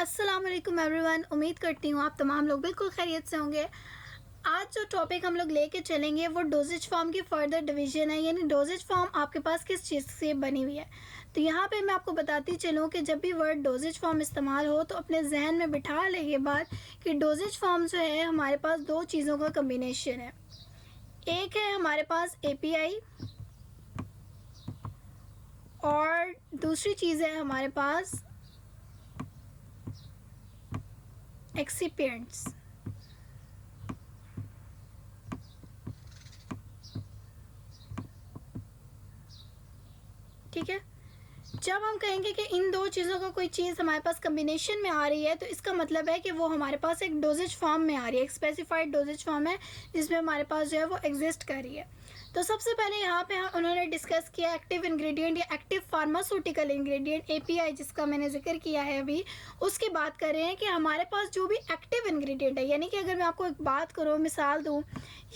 अस्सलाम वालेकुम एवरीवन। उम्मीद करती हूँ आप तमाम लोग बिल्कुल खैरियत से होंगे। आज जो टॉपिक हम लोग लेके चलेंगे वो डोजेज फॉर्म की फर्दर डिवीजन है, यानी डोजेज फॉर्म आपके पास किस चीज़ से बनी हुई है। तो यहाँ पे मैं आपको बताती चलूँ कि जब भी वर्ड डोजेज फॉर्म इस्तेमाल हो तो अपने जहन में बिठा ले ये बात कि डोजेज फॉर्म जो है हमारे पास दो चीज़ों का कम्बिनेशन है। एक है हमारे पास API और दूसरी चीज़ है हमारे पास एक्सिपिएंट्स। ठीक है, जब हम कहेंगे कि इन दो चीज़ों का कोई चीज़ हमारे पास कम्बिनेशन में आ रही है तो इसका मतलब है कि वो हमारे पास एक डोजेज फॉर्म में आ रही है, एक स्पेसिफाइड डोजेज फॉर्म है जिसमें हमारे पास जो है वो एग्जिस्ट कर रही है। तो सबसे पहले यहाँ पे उन्होंने डिस्कस किया एक्टिव इंग्रेडिएंट या एक्टिव फार्मास्यूटिकल इंग्रेडिएंट API, जिसका मैंने जिक्र किया है अभी। उसकी बात कर रहे हैं कि हमारे पास जो भी एक्टिव इंग्रेडिएंट है, यानी कि अगर मैं आपको एक बात करूँ, मिसाल दूँ,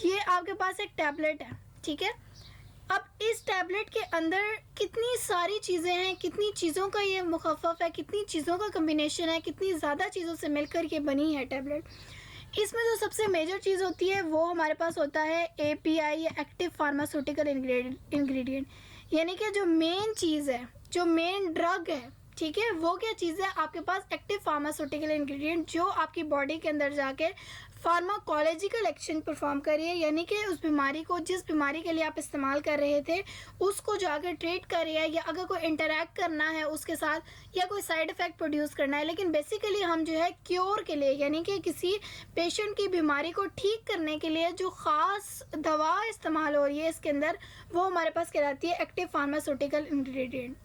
ये आपके पास एक टैबलेट है, ठीक है। अब इस टैबलेट के अंदर कितनी सारी चीज़ें हैं, कितनी चीज़ों का ये मुखफ़फ़ है, कितनी चीज़ों का कम्बिनेशन है, कितनी ज़्यादा चीज़ों से मिलकर के बनी है टैबलेट। इसमें जो सबसे मेजर चीज़ होती है वो हमारे पास होता है API या एक्टिव फार्मास्यूटिकल इंग्रेडिएंट, यानी कि जो मेन चीज़ है, जो मेन ड्रग है, ठीक है, वो क्या चीज़ है आपके पास एक्टिव फार्मास्यूटिकल इंग्रेडिएंट, जो आपकी बॉडी के अंदर जाके फार्माकोलॉजिकल एक्शन परफॉर्म कर रही है, यानी कि उस बीमारी को, जिस बीमारी के लिए आप इस्तेमाल कर रहे थे, उसको जाकर ट्रीट कर रही है, या अगर कोई इंटरैक्ट करना है उसके साथ या कोई साइड इफ़ेक्ट प्रोड्यूस करना है। लेकिन बेसिकली हम जो है क्योर के लिए, यानी कि किसी पेशेंट की बीमारी को ठीक करने के लिए जो ख़ास दवा इस्तेमाल हो रही है इसके अंदर, वो हमारे पास कहलाती है active pharmaceutical ingredient.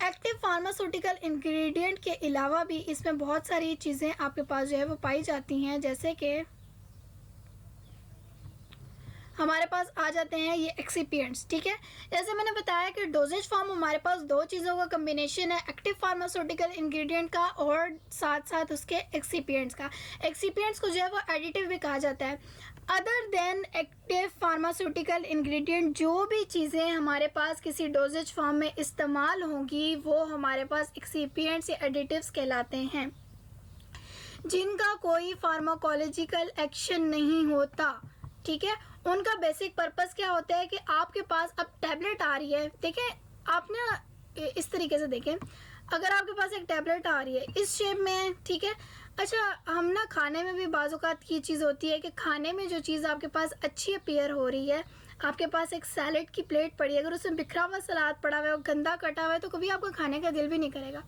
Active pharmaceutical ingredient के अलावा भी इसमें बहुत सारी चीज़ें आपके पास जो है वो पाई जाती हैं, जैसे कि हमारे पास आ जाते हैं ये एक्सिपिएंट्स। ठीक है, जैसे मैंने बताया कि डोजेज फॉर्म हमारे पास दो चीज़ों का कम्बिनेशन है, एक्टिव फार्मास्यूटिकल इंग्रेडिएंट का और साथ साथ उसके एक्सिपिएंट्स का। एक्सिपिएंट्स को जो है वो एडिटिव भी कहा जाता है। Other than active pharmaceutical ingredient, जो भी चीज़ें हमारे पास किसी डोजेज फॉर्म में इस्तेमाल होंगी वो हमारे पास एक्सिपिएंट्स या एडिटिव्स कहलाते हैं, जिनका कोई फार्माकोलॉजिकल एक्शन नहीं होता। ठीक है, उनका बेसिक पर्पस क्या होता है कि आपके पास अब टैबलेट आ रही है, देखें आप ना इस तरीके से देखें, अगर आपके पास एक टैबलेट आ रही है इस शेप में, ठीक है। अच्छा, हम ना खाने में भी बाज़-औक़ात ये चीज़ होती है कि खाने में जो चीज़ आपके पास अच्छी अपीयर हो रही है, आपके पास एक सैलेड की प्लेट पड़ी है, अगर उसमें बिखरा हुआ सलाद पड़ा हुआ है और गंदा कटा हुआ है तो कभी आपको खाने का दिल भी नहीं करेगा।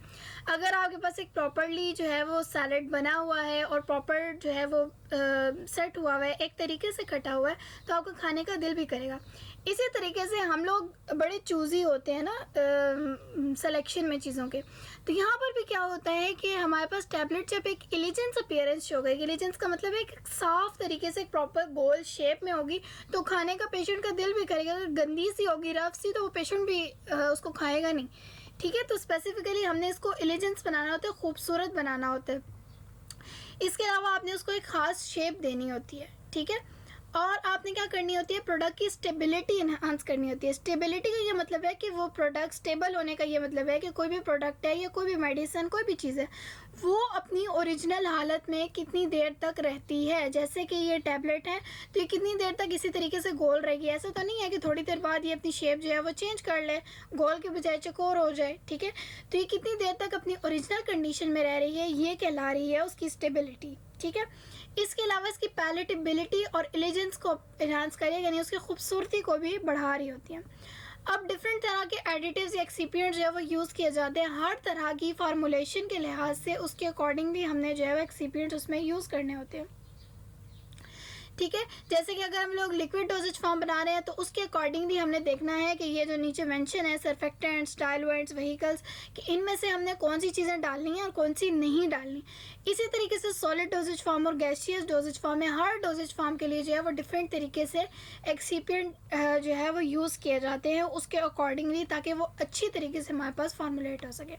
अगर आपके पास एक प्रॉपरली जो है वो सैलेड बना हुआ है और प्रॉपर जो है वो सेट हुआ है, एक तरीके से कटा हुआ है, तो आपको खाने का दिल भी करेगा। इसी तरीके से हम लोग बड़े चूज़ी होते हैं ना सिलेक्शन में चीज़ों के। तो यहाँ पर भी क्या होता है कि हमारे पास टैबलेट जब एक एलिजेंस अपीयरेंस शो करेगी, एलिजेंस का मतलब है एक साफ़ तरीके से एक प्रॉपर गोल शेप में होगी, तो खाने का पेशेंट का दिल भी करेगा। अगर गंदी सी होगी, रफ सी, तो वो पेशेंट भी उसको खाएगा नहीं। ठीक है, तो स्पेसिफिकली हमने इसको एलिजेंस बनाना होता है, खूबसूरत बनाना होता है। इसके अलावा आपने उसको एक ख़ास शेप देनी होती है। ठीक है, और आपने क्या करनी होती है, प्रोडक्ट की स्टेबिलिटी इन्हांस करनी होती है। स्टेबिलिटी का ये मतलब है कि वो प्रोडक्ट स्टेबल होने का ये मतलब है कि कोई भी प्रोडक्ट है या कोई भी मेडिसिन, कोई भी चीज़ है, वो अपनी ओरिजिनल हालत में कितनी देर तक रहती है। जैसे कि ये टैबलेट है तो ये कितनी देर तक इसी तरीके से गोल रहेगी, ऐसा तो नहीं है कि थोड़ी देर बाद ये अपनी शेप जो है वो चेंज कर ले, गोल के बजाय चकोर हो जाए। ठीक है, तो ये कितनी देर तक अपनी ओरिजिनल कंडीशन में रह रही है, ये कहला रही है उसकी स्टेबिलिटी। ठीक है, इसके अलावा इसकी पैलेटेबिलिटी और एलिजेंस को एनहांस करेगी, यानी उसकी खूबसूरती को भी बढ़ा रही होती है। अब डिफरेंट तरह के एडिटिव्स या एक्सिपिएंट्स जो है वो यूज़ किए जाते हैं, हर तरह की फार्मूलेशन के लिहाज से उसके अकॉर्डिंगली हमने जो है एक्सिपिएंट्स उसमें यूज़ करने होते हैं। ठीक है, जैसे कि अगर हम लोग लिक्विड डोजेज फॉर्म बना रहे हैं तो उसके अकॉर्डिंगली हमने देखना है कि ये जो नीचे मेंशन है सरफेक्टेंट्स, डाइल्यूएंट्स, व्हीकल्स, कि इनमें से हमने कौन सी चीज़ें डालनी है और कौन सी नहीं डालनी। इसी तरीके से सॉलिड डोजेज फॉर्म और गैसियस डोजेज फॉर्म में, हर डोजेज फॉर्म के लिए जो है वो डिफरेंट तरीके से एक्सिपिएंट जो है वो यूज़ किए जाते हैं उसके अकॉर्डिंगली, ताकि वो अच्छी तरीके से हमारे पास फार्मूलेट हो सके।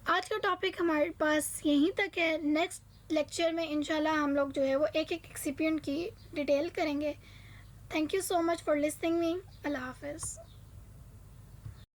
आज का टॉपिक हमारे पास यहीं तक है। नेक्स्ट लेक्चर में इंशाल्लाह हम लोग जो है वो एक एक एक्सिपिएंट की डिटेल करेंगे। Thank you so much for listening me. अल्लाह हाफ़िज़।